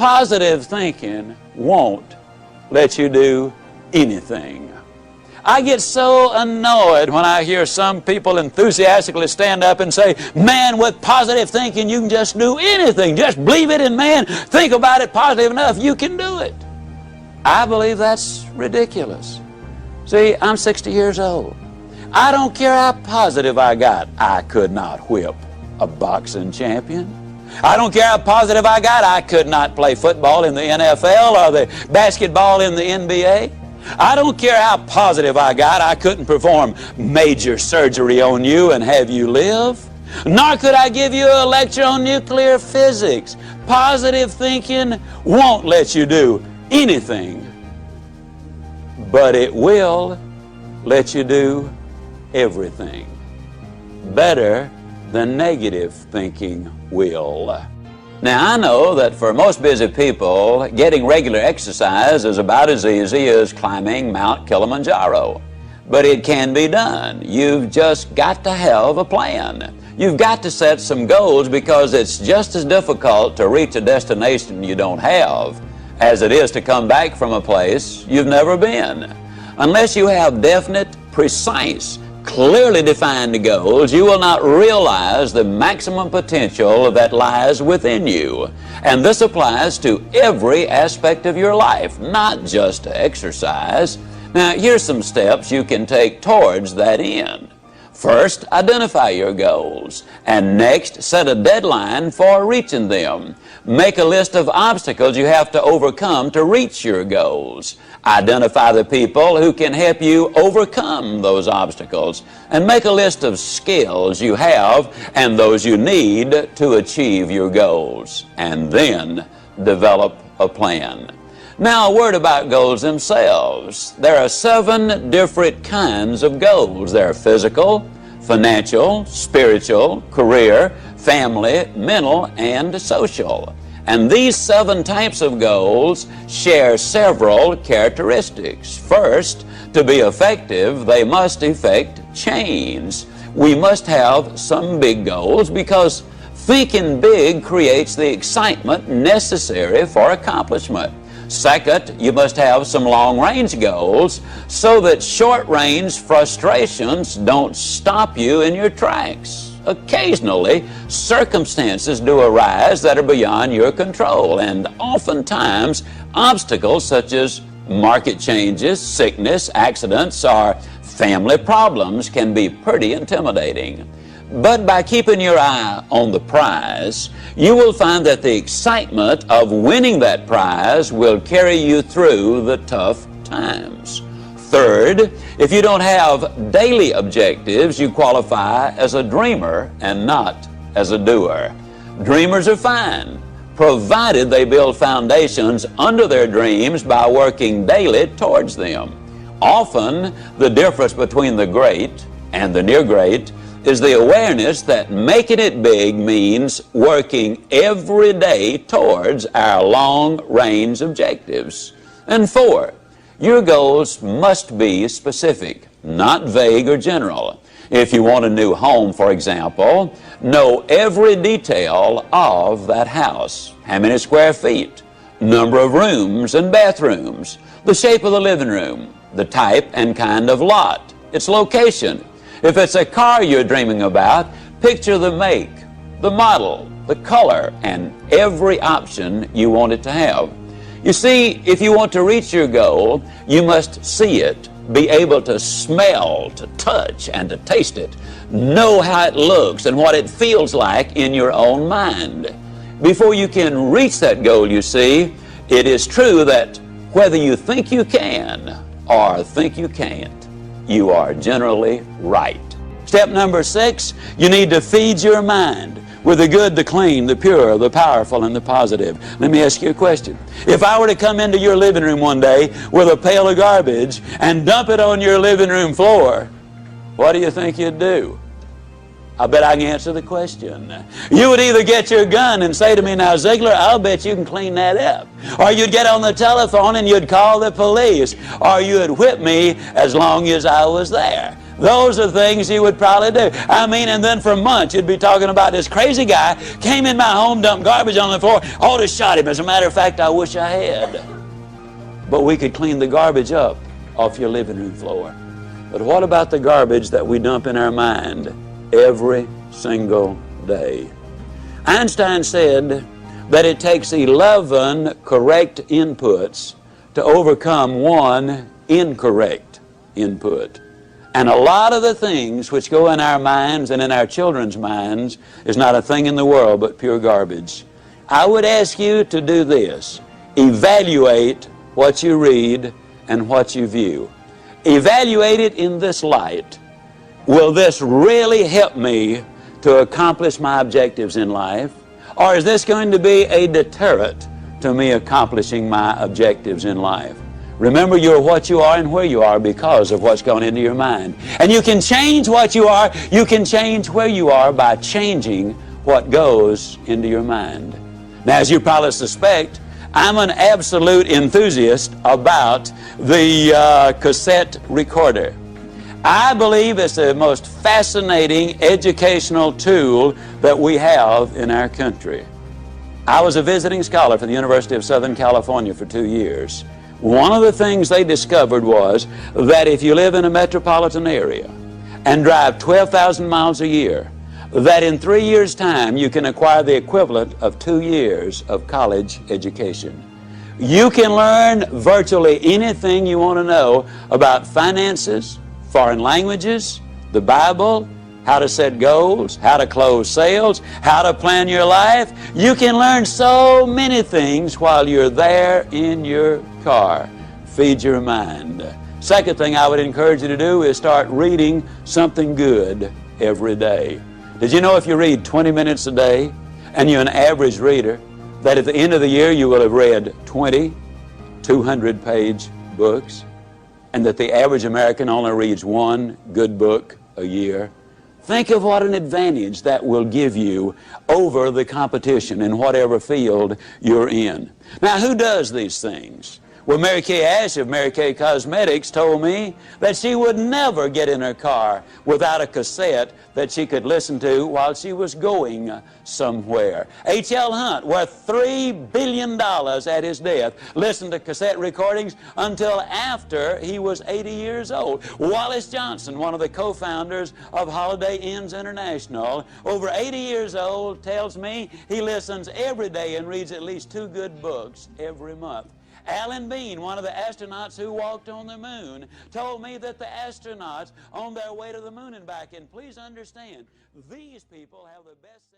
positive thinking won't let you do anything. I get so annoyed when I hear some people enthusiastically stand up and say, man, with positive thinking you can just do anything. Just believe it, and man, think about it positive enough, you can do it. I believe that's ridiculous. See, I'm 60 years old. I don't care how positive I got. I could not whip a boxing champion. I don't care how positive I got. I could not play football in the NFL or the basketball in the NBA. I don't care how positive I got. I couldn't perform major surgery on you and have you live. Nor could I give you a lecture on nuclear physics. Positive thinking won't let you do anything, but it will let you do everything. Better than negative thinking will. Now, I know that for most busy people, getting regular exercise is about as easy as climbing Mount Kilimanjaro. But it can be done. You've just got to have a plan. You've got to set some goals, because it's just as difficult to reach a destination you don't have as it is to come back from a place you've never been. Unless you have definite, precise, clearly defined goals, you will not realize the maximum potential that lies within you. And this applies to every aspect of your life, not just to exercise. Now, here's some steps you can take towards that end. First, identify your goals, and next, set a deadline for reaching them. Make a list of obstacles you have to overcome to reach your goals. Identify the people who can help you overcome those obstacles, and make a list of skills you have and those you need to achieve your goals, and then develop a plan. Now, a word about goals themselves. There are 7 different kinds of goals. There are physical, financial, spiritual, career, family, mental, and social. And these 7 types of goals share several characteristics. First, to be effective, they must effect change. We must have some big goals, because thinking big creates the excitement necessary for accomplishment. Second, you must have some long-range goals so that short-range frustrations don't stop you in your tracks. Occasionally, circumstances do arise that are beyond your control, and oftentimes obstacles such as market changes, sickness, accidents, or family problems can be pretty intimidating. But by keeping your eye on the prize, you will find that the excitement of winning that prize will carry you through the tough times. Third, if you don't have daily objectives, you qualify as a dreamer and not as a doer. Dreamers are fine, provided they build foundations under their dreams by working daily towards them. Often, the difference between the great and the near great is the awareness that making it big means working every day towards our long-range objectives. And 4, your goals must be specific, not vague or general. If you want a new home, for example, know every detail of that house. How many square feet, number of rooms and bathrooms, the shape of the living room, the type and kind of lot, its location. If it's a car you're dreaming about, picture the make, the model, the color, and every option you want it to have. You see, if you want to reach your goal, you must see it, be able to smell, to touch, and to taste it. Know how it looks and what it feels like in your own mind. Before you can reach that goal, you see, it is true that whether you think you can or think you can't, you are generally right. Step number 6, you need to feed your mind with the good, the clean, the pure, the powerful, and the positive. Let me ask you a question. If I were to come into your living room one day with a pail of garbage and dump it on your living room floor, what do you think you'd do? I bet I can answer the question. You would either get your gun and say to me, now Ziegler, I'll bet you can clean that up. Or you'd get on the telephone and you'd call the police. Or you'd whip me as long as I was there. Those are things you would probably do. I mean, and then for months you'd be talking about this crazy guy came in my home, dumped garbage on the floor, ought to shot him. As a matter of fact, I wish I had. But we could clean the garbage up off your living room floor. But what about the garbage that we dump in our mind every single day? Einstein said that it takes 11 correct inputs to overcome one incorrect input. And a lot of the things which go in our minds and in our children's minds is not a thing in the world but pure garbage. I would ask you to do this. Evaluate what you read and what you view. Evaluate it in this light. Will this really help me to accomplish my objectives in life? Or is this going to be a deterrent to me accomplishing my objectives in life? Remember, you're what you are and where you are because of what's gone into your mind. And you can change what you are, you can change where you are by changing what goes into your mind. Now, as you probably suspect, I'm an absolute enthusiast about the cassette recorder. I believe it's the most fascinating educational tool that we have in our country. I was a visiting scholar for the University of Southern California for 2 years. One of the things they discovered was that if you live in a metropolitan area and drive 12,000 miles a year, that in 3 years' time you can acquire the equivalent of 2 years of college education. You can learn virtually anything you want to know about finances, foreign languages, the Bible, how to set goals, how to close sales, how to plan your life. You can learn so many things while you're there in your car. Feed your mind. Second thing I would encourage you to do is start reading something good every day. Did you know if you read 20 minutes a day and you're an average reader, that at the end of the year you will have read 20 200-page books, and that the average American only reads one good book a year? Think of what an advantage that will give you over the competition in whatever field you're in. Now, who does these things? Well, Mary Kay Ash of Mary Kay Cosmetics told me that she would never get in her car without a cassette that she could listen to while she was going somewhere. H.L. Hunt, worth $3 billion at his death, listened to cassette recordings until after he was 80 years old. Wallace Johnson, one of the co-founders of Holiday Inns International, over 80 years old, tells me he listens every day and reads at least 2 good books every month. Alan Bean, one of the astronauts who walked on the moon, told me that the astronauts on their way to the moon and back, and please understand, these people have the best